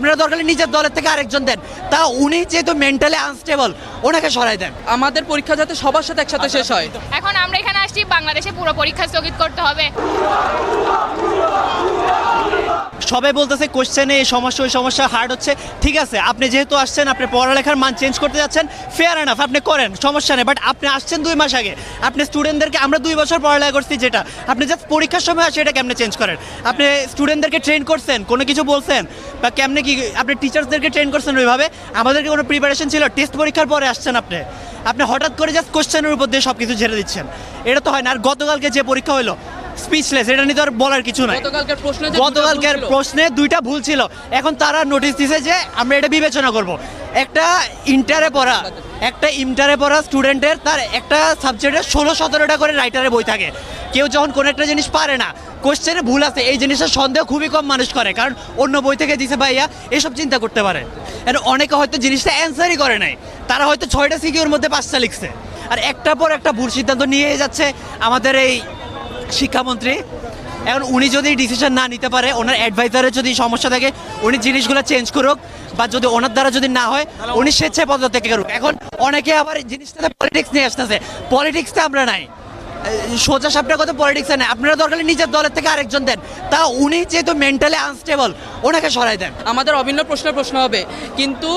আপনারা দরকার নিজের দলের থেকে আরেকজন দেন, তা উনি যেহেতু মেন্টালি আনস্টেবল ওনাকে সরাই দেন। আমাদের পরীক্ষা যাতে সবার সাথে একসাথে শেষ হয়। এখন আমরা এখানে আসছি বাংলাদেশে পুরো পরীক্ষা স্থগিত করতে হবে। সবাই বলতেছে কোশ্চেনে এই সমস্যা ওই সমস্যা হার্ড হচ্ছে, ঠিক আছে আপনি যেহেতু আসছেন আপনি পড়ালেখার মান চেঞ্জ করতে যাচ্ছেন, ফেয়ার এনাফ আপনি করেন, সমস্যা নেই। বাট আপনি আসছেন 2 মাস আগে, আপনি স্টুডেন্টদেরকে, আমরা 2 বছর পড়ালেখা করছি যেটা, আপনি জাস্ট পরীক্ষার সময় আসে এটা কেমনে চেঞ্জ করেন? আপনি স্টুডেন্টদেরকে ট্রেন করছেন, কোনো কিছু বলছেন বা কেমনে কি আপনি টিচার্সদেরকে ট্রেন করছেন ওইভাবে? আমাদেরকে কোনো প্রিপারেশন ছিল? টেস্ট পরীক্ষার পরে আসছেন আপনি, আপনি হঠাৎ করে জাস্ট কোশ্চেনের উপর দিয়ে সব কিছু ঝেড়ে দিচ্ছেন, এটা তো হয় না। আর গতকালকে যে পরীক্ষা হলো স্পিচলেস, এটা নিয়ে তো আর বলার কিছু নাই। গতকালকের প্রশ্নে 2টা ভুল ছিল, এখন তারা নোটিশ দিছে যে আমরা এটা বিবেচনা করব। একটা ইন্টারে পড়া স্টুডেন্টের তার একটা সাবজেক্টে 16-17টা করে রাইটারের বই থাকে। কেউ যখন কোনো একটা জিনিস পারে না, কোশ্চেনে ভুল আছে, এই জিনিসটা সন্দেহ খুবই কম মানুষ করে, কারণ অন্য বই থেকে দিছে ভাইয়া এসব চিন্তা করতে পারে। অনেকে হয়তো জিনিসটা অ্যান্সারই করে নাই, তারা হয়তো 6টা সিকিউর মধ্যে 5টা লিখছে, আর একটার পর একটা ভুল সিদ্ধান্ত নিয়ে যাচ্ছে আমাদের এই শিক্ষামন্ত্রী। এখন উনি যদি ডিসিশন না নিতে পারে, ওনার অ্যাডভাইজারের যদি সমস্যা থাকে, উনি জিনিসগুলো চেঞ্জ করুক, বা যদি ওনার দ্বারা যদি না হয় উনি স্বেচ্ছায় পদত্যাগ করুক। এখন অনেকে আবার জিনিসটাতে পলিটিক্স নিয়ে আসতেছে, পলিটিক্সটা আমরা নাই, সোজা সাপটা কথা পলিটিক্সে নেই। আপনারা দরকার নিজের দলের থেকে আরেকজন দেন, তা উনি যেহেতু মেন্টালি আনস্টেবল ওনাকে সরাই দেন। আমাদের অভিন্ন প্রশ্ন হবে, কিন্তু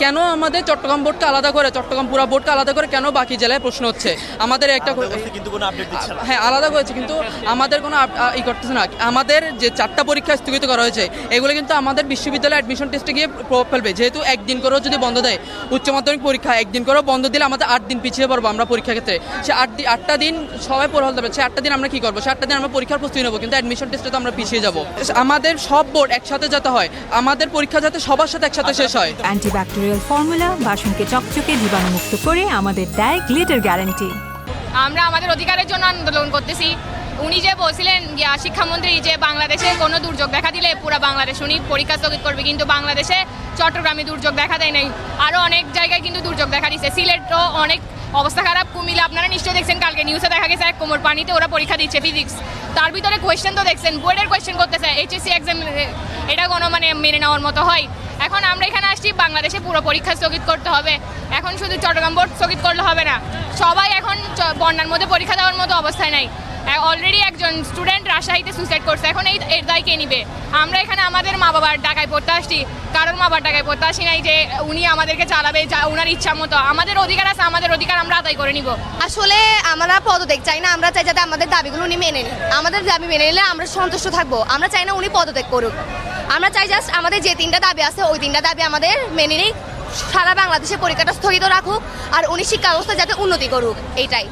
কেন আমাদের চট্টগ্রাম বোর্ডকে আলাদা করে, চট্টগ্রাম পুরা বোর্ডকে আলাদা করে কেন বাকি জেলায় প্রশ্ন হচ্ছে? আমাদের একটা কিন্তু কোনো আপডেট দিচ্ছে না। হ্যাঁ আলাদা করেছে, কিন্তু আমাদের কোনো ই করতেছে না। আমাদের যে 4টা পরীক্ষা স্থগিত করা হয়েছে, এগুলো কিন্তু আমাদের বিশ্ববিদ্যালয়ে অ্যাডমিশন টেস্টে গিয়ে প্রভাব ফেলবে। যেহেতু একদিন করেও যদি বন্ধ দেয়, উচ্চ মাধ্যমিক পরীক্ষা একদিন করেও বন্ধ দিলে আমাদের 8 দিন পিছিয়ে পড়বো আমরা পরীক্ষা ক্ষেত্রে। সে 8টা দিন সবাই পড়া হতে পারে, সে 8টা দিন আমরা কী করবো? সে 8টা দিন আমরা পরীক্ষার প্রস্তুতি নেবো, কিন্তু অ্যাডমিশন টেস্টে তো আমরা পিছিয়ে যাবো। আমাদের সব বোর্ড একসাথে যাতে হয়, আমাদের পরীক্ষা যাতে সবার সাথে একসাথে শেষ হয়। অ্যান্টিব্যাকটেরিয়াল ফর্মুলা বাসনকে চকচকে জীবাণুমুক্ত করে আমাদের দেয় গ্লিটার গ্যারান্টি। আমরা আমাদের অধিকারের জন্য আন্দোলন করতেছি। উনি যে বলছিলেন শিক্ষামন্ত্রী যে বাংলাদেশে কোনো দুর্যোগ দেখা দিলে পুরো বাংলাদেশ উনি পরীক্ষা স্থগিত করবে, কিন্তু বাংলাদেশে চট্টগ্রামে দুর্যোগ দেখা দেয় নাই, আরও অনেক জায়গায় কিন্তু দুর্যোগ দেখা দিচ্ছে। সিলেটও অনেক অবস্থা খারাপ, কুমিল্লা আপনারা নিশ্চয়ই দেখছেন, কালকে নিউজে দেখা গেছে 1 কোমর পানিতে ওরা পরীক্ষা দিচ্ছে ফিজিক্স। তার ভিতরে কোয়েশ্চেন তো দেখছেন, বোর্ডের কোয়েশ্চেন করতেছে, এইচএসসি এক্সাম, এটা কোনো মেনে নেওয়ার মতো হয়? এখন আমরা এখানে আসছি বাংলাদেশে পুরো পরীক্ষা স্থগিত করতে হবে। এখন শুধু চট্টগ্রাম বোর্ড স্থগিত করলে হবে না, সবাই এখন বন্যার মধ্যে পরীক্ষা দেওয়ার মতো অবস্থায় নাই। অলরেডি একজন স্টুডেন্ট রাজশাহীতে সুইসাইড করছে, এখন এর দায় কে নিবে? আমরা এখানে আমাদের মা বাবার টাকায় পড়তে আসছি, কারোর মা বাবার টাকায় পড়তে আসি নাই যে উনি আমাদেরকে চালাবে ওনার ইচ্ছা মতো। আমাদের অধিকার আছে, আমাদের অধিকার আমরা আদায় করে নিব। আসলে আমরা পদত্যাগ চাই না, আমরা চাই যাতে আমাদের দাবিগুলো উনি মেনে নিন। আমাদের দাবি মেনে নিলে আমরা সন্তুষ্ট থাকবো, আমরা চাই না উনি পদত্যাগ করুক। আমরা চাই জাস্ট আমাদের যে 3টা দাবি আছে ওই 3টা দাবি আমাদের মেনে নিক, সারা বাংলাদেশে পরীক্ষাটা স্থগিত রাখুক, আর উনি শিক্ষা ব্যবস্থা যাতে উন্নতি করুক, এইটাই।